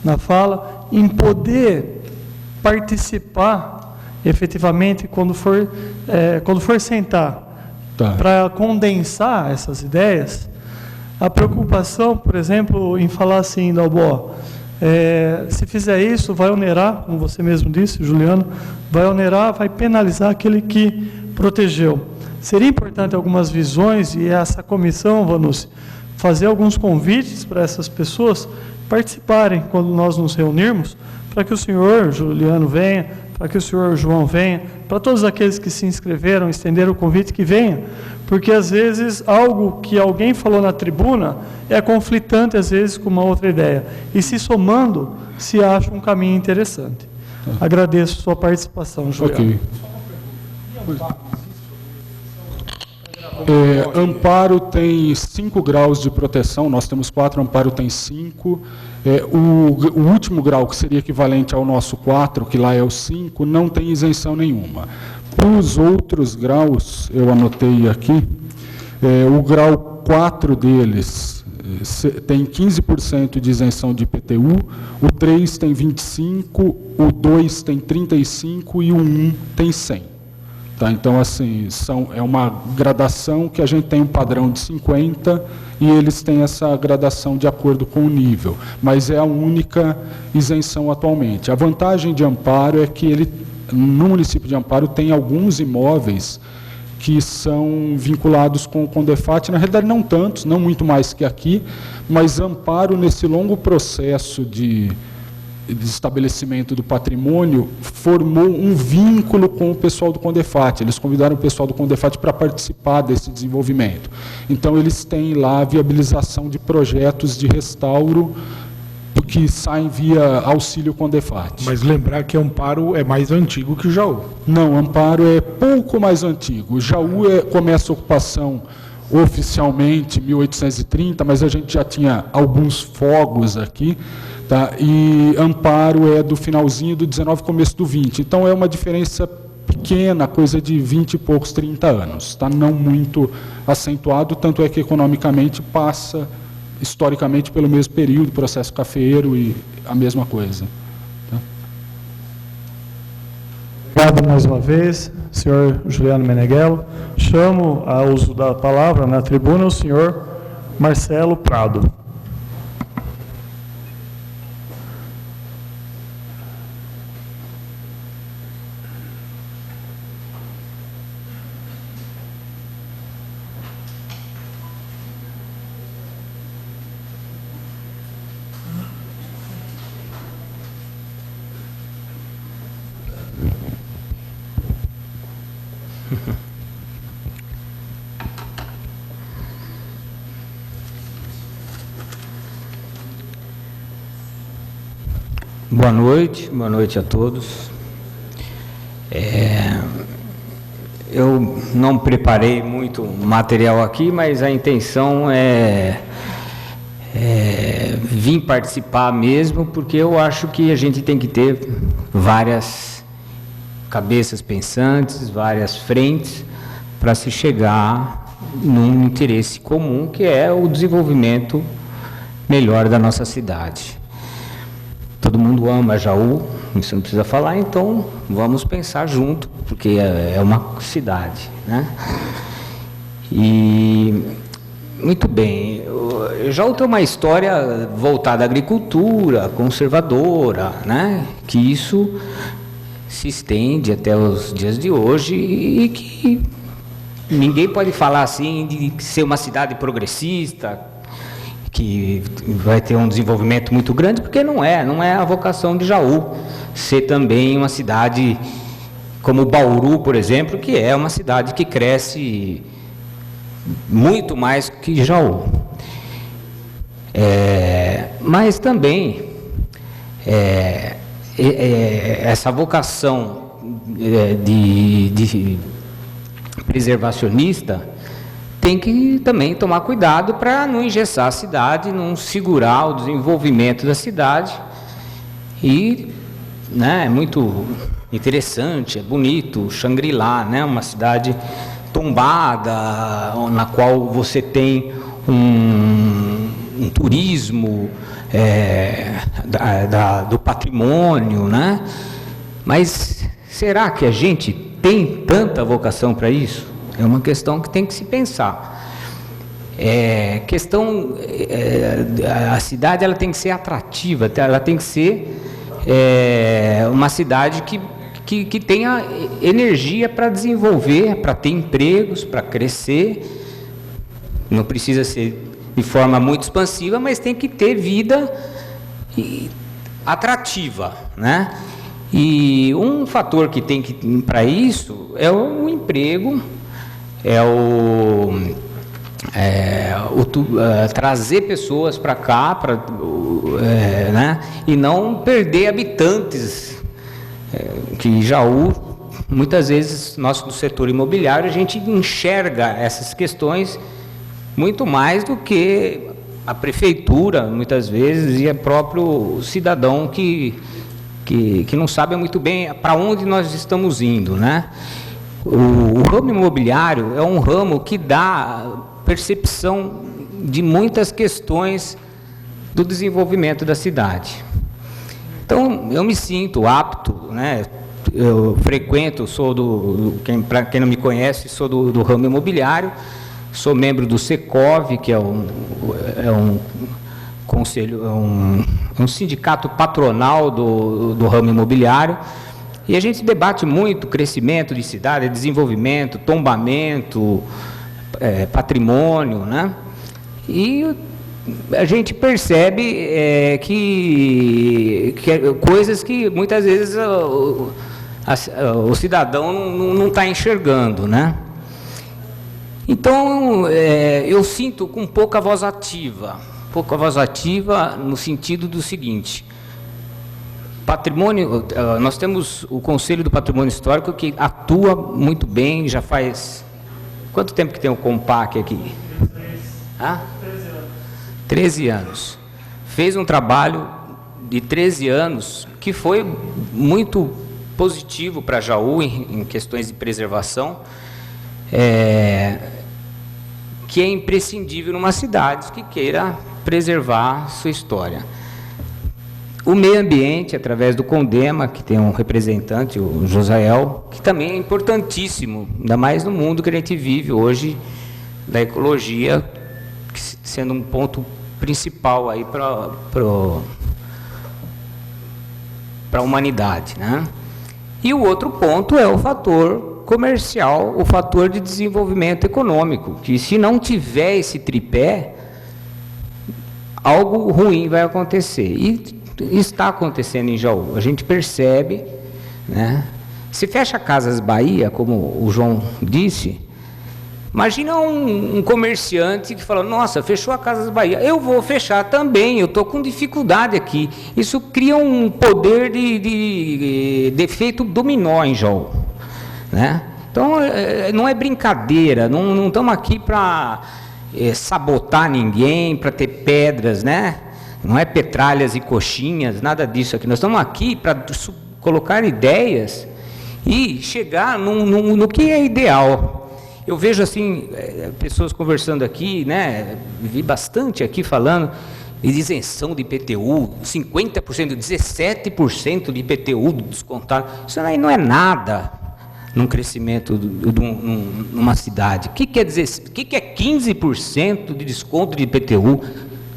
na fala em poder participar efetivamente quando for sentar Tá. para condensar essas ideias. A preocupação, por exemplo, em falar assim, Dalbó, se fizer isso, vai onerar, como você mesmo disse, Juliano, vai onerar, vai penalizar aquele que protegeu. Seria importante algumas visões, e essa comissão, Vanucci, fazer alguns convites para essas pessoas participarem quando nós nos reunirmos, para que o senhor Juliano venha, para que o senhor João venha, para todos aqueles que se inscreveram, estenderam o convite, que venham, porque às vezes algo que alguém falou na tribuna é conflitante às vezes com uma outra ideia, e se somando se acha um caminho interessante. Agradeço sua participação, Juliano. Ok. Amparo tem 5 graus de proteção, nós temos 4, Amparo tem 5. O último grau, que seria equivalente ao nosso 4, que lá é o 5, não tem isenção nenhuma. Para os outros graus, eu anotei aqui, o grau 4 deles tem 15% de isenção de IPTU, o 3 tem 25%, o 2 tem 35% e o 1 tem 100%. Tá, então, assim, é uma gradação que a gente tem um padrão de 50 e eles têm essa gradação de acordo com o nível, mas é a única isenção atualmente. A vantagem de Amparo é que no município de Amparo tem alguns imóveis que são vinculados com o Condefat, na realidade não tantos, não muito mais que aqui, mas Amparo, nesse longo processo de estabelecimento do patrimônio, formou um vínculo com o pessoal do Condefat. Eles convidaram o pessoal do Condefat para participar desse desenvolvimento. Então, eles têm lá a viabilização de projetos de restauro que saem via auxílio Condefat. Mas lembrar que Amparo é mais antigo que o Jaú. Não, Amparo é pouco mais antigo. O Jaú começa a ocupação oficialmente em 1830, mas a gente já tinha alguns fogos aqui. Tá? E Amparo é do finalzinho do 19, começo do 20. Então, é uma diferença pequena, coisa de 20 e poucos, 30 anos. Tá? Não muito acentuado, tanto é que economicamente passa, historicamente, pelo mesmo período, processo cafeeiro e a mesma coisa. Tá? Obrigado mais uma vez, senhor Juliano Meneghello. Chamo ao uso da palavra na tribuna o senhor Marcelo Prado. Boa noite a todos. Eu não preparei muito material aqui, mas a intenção é vir participar mesmo, porque eu acho que a gente tem que ter várias cabeças pensantes, várias frentes, para se chegar num interesse comum, que é o desenvolvimento melhor da nossa cidade. Todo mundo ama Jaú, isso não precisa falar, então vamos pensar junto, porque é uma cidade, né? E, muito bem, Jaú tem uma história voltada à agricultura, conservadora, né? Que isso se estende até os dias de hoje e que ninguém pode falar assim de ser uma cidade progressista, que vai ter um desenvolvimento muito grande, porque não é a vocação de Jaú ser também uma cidade como Bauru, por exemplo, que é uma cidade que cresce muito mais que Jaú. Mas também essa vocação de preservacionista tem que também tomar cuidado para não engessar a cidade, não segurar o desenvolvimento da cidade. E, né, é muito interessante, é bonito, Xangri-Lá, né, uma cidade tombada, na qual você tem um turismo do patrimônio, né? Mas será que a gente tem tanta vocação para isso? É uma questão que tem que se pensar. A cidade ela tem que ser atrativa, ela tem que ser uma cidade que tenha energia para desenvolver, para ter empregos, para crescer. Não precisa ser de forma muito expansiva, mas tem que ter vida atrativa, né? E um fator que tem que para isso é o emprego, trazer pessoas para cá, né? E não perder habitantes. Que Jaú, muitas vezes, nós do setor imobiliário, a gente enxerga essas questões muito mais do que a prefeitura, muitas vezes, e o próprio cidadão que não sabe muito bem para onde nós estamos indo, né? O ramo imobiliário é um ramo que dá percepção de muitas questões do desenvolvimento da cidade. Então, eu me sinto apto, né? Eu frequento, para quem não me conhece, sou do ramo imobiliário, sou membro do Secov, que é um conselho, um sindicato patronal do ramo imobiliário, e a gente debate muito crescimento de cidade, desenvolvimento, tombamento, patrimônio, né? E a gente percebe que coisas que muitas vezes o cidadão não está enxergando, né? Então, eu sinto com pouca voz ativa no sentido do seguinte: patrimônio, nós temos o Conselho do Patrimônio Histórico que atua muito bem, já faz... Quanto tempo que tem o Compac aqui? 13 anos. Fez um trabalho de 13 anos que foi muito positivo para Jaú em questões de preservação, que é imprescindível numa cidade que queira preservar sua história. O meio ambiente, através do CONDEMA, que tem um representante, o Josael, que também é importantíssimo, ainda mais no mundo que a gente vive hoje, da ecologia, sendo um ponto principal aí para a humanidade, né? E o outro ponto é o fator comercial, o fator de desenvolvimento econômico, que se não tiver esse tripé, algo ruim vai acontecer. E está acontecendo em Jaú, a gente percebe, né? Se fecha Casas Bahia, como o João disse, imagina um comerciante que fala: nossa, fechou a Casas Bahia, eu vou fechar também, eu estou com dificuldade aqui. Isso cria um poder de efeito dominó em Jaú, né? Então, não é brincadeira, não estamos aqui para sabotar ninguém, para ter pedras, né? Não é petralhas e coxinhas, nada disso aqui. Nós estamos aqui para colocar ideias e chegar no que é ideal. Eu vejo assim, pessoas conversando aqui, né? Vi bastante aqui falando de isenção de IPTU, 50%, 17% de IPTU descontado. Isso aí não é nada num crescimento numa cidade. O que quer dizer? O que é 15% de desconto de IPTU?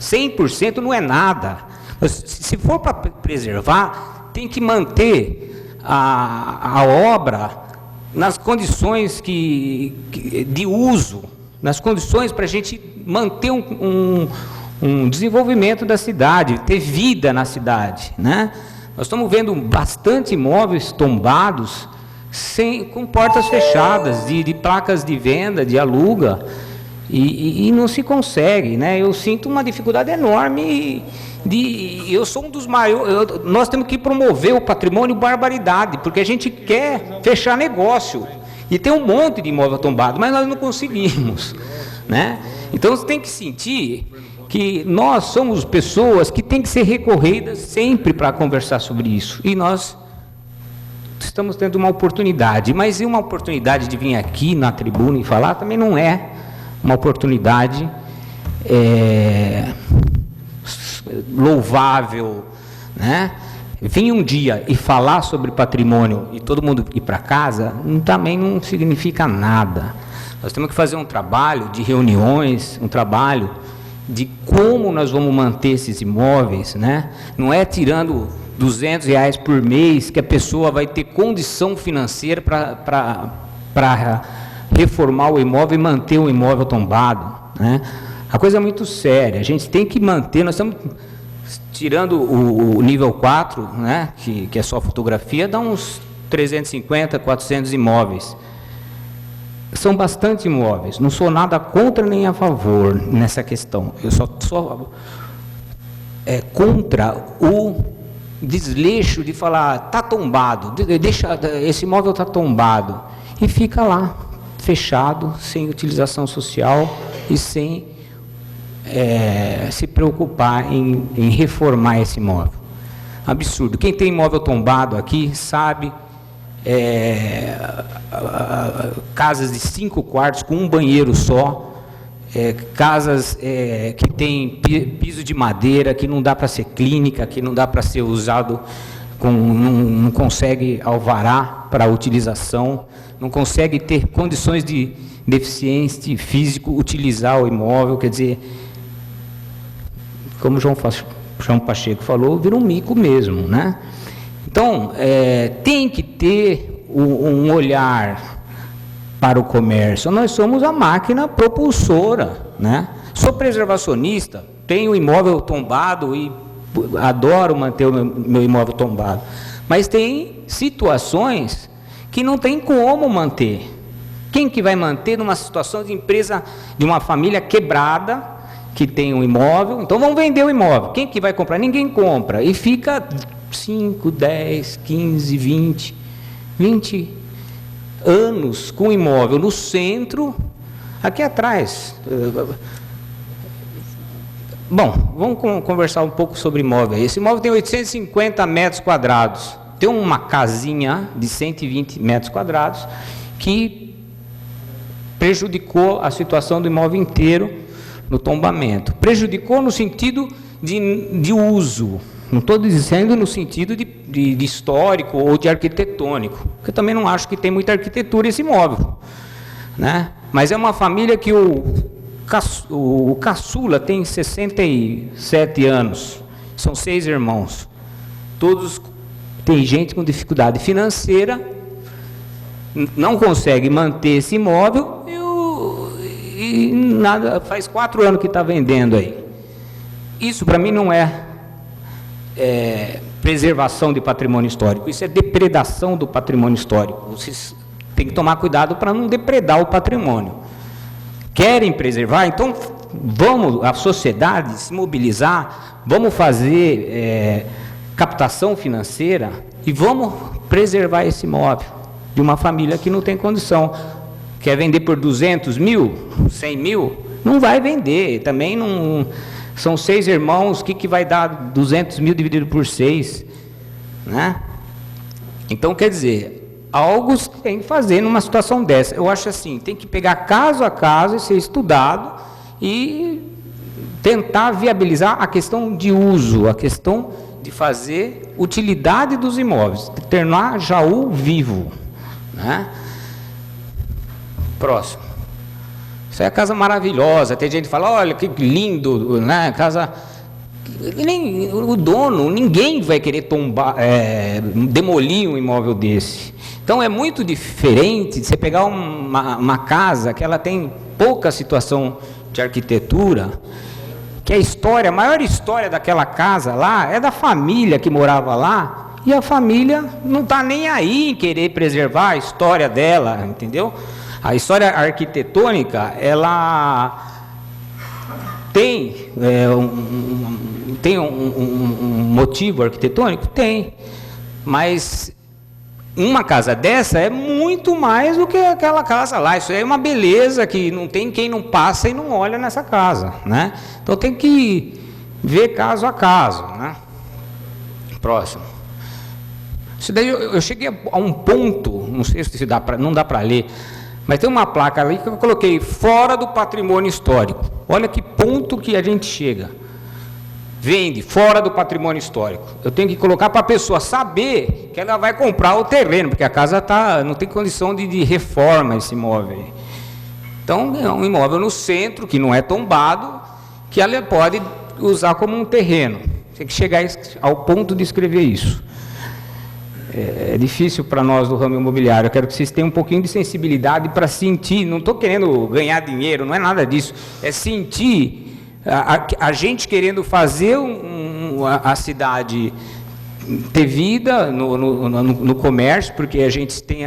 100% não é nada. Se for para preservar, tem que manter a obra nas condições de uso, nas condições para a gente manter um desenvolvimento da cidade, ter vida na cidade, né? Nós estamos vendo bastante imóveis tombados, com portas fechadas, de placas de venda, de aluga, e não se consegue, né? Eu sinto uma dificuldade enorme. Eu sou um dos maiores. Nós temos que promover o patrimônio barbaridade, porque a gente quer fechar negócio. E tem um monte de imóvel tombado, mas nós não conseguimos, né? Então você tem que sentir que nós somos pessoas que têm que ser recorridas sempre para conversar sobre isso. E nós estamos tendo uma oportunidade, mas uma oportunidade de vir aqui na tribuna e falar também não é uma oportunidade louvável, né? Vir um dia e falar sobre patrimônio e todo mundo ir para casa, também não significa nada. Nós temos que fazer um trabalho de reuniões, um trabalho de como nós vamos manter esses imóveis, né? Não é tirando R$200 por mês que a pessoa vai ter condição financeira para reformar o imóvel e manter o imóvel tombado, né? A coisa é muito séria, a gente tem que manter, nós estamos tirando o nível 4, né, que é só fotografia, dá uns 350, 400 imóveis. São bastante imóveis, não sou nada contra nem a favor nessa questão, eu só contra o desleixo de falar, está tombado, esse imóvel está tombado, e fica lá, fechado, sem utilização social e sem se preocupar em reformar esse imóvel. Absurdo. Quem tem imóvel tombado aqui sabe, casas de 5 quartos com um banheiro só, casas que tem piso de madeira, que não dá para ser clínica, que não dá para ser usado, não consegue alvará para utilização, não consegue ter condições de deficiente físico utilizar o imóvel, quer dizer, como João Pacheco falou, vira um mico mesmo, né? Então, tem que ter um olhar para o comércio. Nós somos a máquina propulsora, né? Sou preservacionista, tenho imóvel tombado e adoro manter o meu imóvel tombado, mas tem situações que não tem como manter. Quem que vai manter numa situação de empresa, de uma família quebrada, que tem um imóvel, então vamos vender o imóvel. Quem que vai comprar? Ninguém compra. E fica 5, 10, 15, 20 anos com o imóvel no centro, aqui atrás. Bom, vamos conversar um pouco sobre imóvel. Esse imóvel tem 850 metros quadrados. Tem uma casinha de 120 metros quadrados que prejudicou a situação do imóvel inteiro no tombamento. Prejudicou no sentido de uso, não estou dizendo no sentido de histórico ou de arquitetônico, porque eu também não acho que tem muita arquitetura esse imóvel, né? Mas é uma família que o caçula tem 67 anos, são 6 irmãos, todos tem gente com dificuldade financeira, não consegue manter esse imóvel e nada, faz 4 anos que está vendendo aí. Isso para mim não é preservação de patrimônio histórico, isso é depredação do patrimônio histórico. Vocês têm que tomar cuidado para não depredar o patrimônio. Querem preservar? Então vamos, a sociedade, se mobilizar, vamos fazer captação financeira e vamos preservar esse imóvel de uma família que não tem condição. Quer vender por 200 mil, 100 mil? Não vai vender, também não... São 6 irmãos, o que vai dar 200 mil dividido por 6? Né? Então, quer dizer, algo se tem que fazer numa situação dessa. Eu acho assim, tem que pegar caso a caso e ser estudado e tentar viabilizar a questão de uso, a questão de fazer utilidade dos imóveis, de tornar Jaú vivo, né? Próximo. Isso é a casa maravilhosa. Tem gente que fala, olha que lindo, né? Casa. Nem o dono, ninguém vai querer tombar, demolir um imóvel desse. Então é muito diferente de você pegar uma casa que ela tem pouca situação de arquitetura, que a maior história daquela casa lá é da família que morava lá, e a família não está nem aí em querer preservar a história dela, entendeu? A história arquitetônica, ela tem um motivo arquitetônico? Tem, mas uma casa dessa é muito mais do que aquela casa lá. Isso é uma beleza que não tem quem não passa e não olha nessa casa, né? Então tem que ver caso a caso, né? Próximo. Isso daí eu cheguei a um ponto, não sei se não dá para ler, mas tem uma placa ali que eu coloquei fora do patrimônio histórico. Olha que ponto que a gente chega. Vende fora do patrimônio histórico. Eu tenho que colocar para a pessoa saber que ela vai comprar o terreno, porque a casa não tem condição de reforma esse imóvel. Então, é um imóvel no centro, que não é tombado, que ela pode usar como um terreno. Tem que chegar ao ponto de escrever isso. É difícil para nós do ramo imobiliário. Eu quero que vocês tenham um pouquinho de sensibilidade para sentir. Não estou querendo ganhar dinheiro, não é nada disso. É sentir a gente querendo fazer a cidade ter vida no comércio, porque a gente tem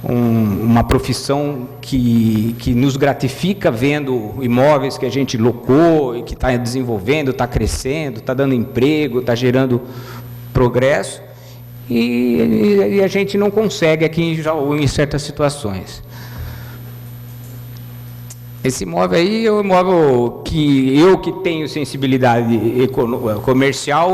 uma profissão que nos gratifica vendo imóveis que a gente locou e que está desenvolvendo, está crescendo, está dando emprego, está gerando progresso. E a gente não consegue aqui em Jaú em certas situações. Esse imóvel aí é um imóvel que eu que tenho sensibilidade comercial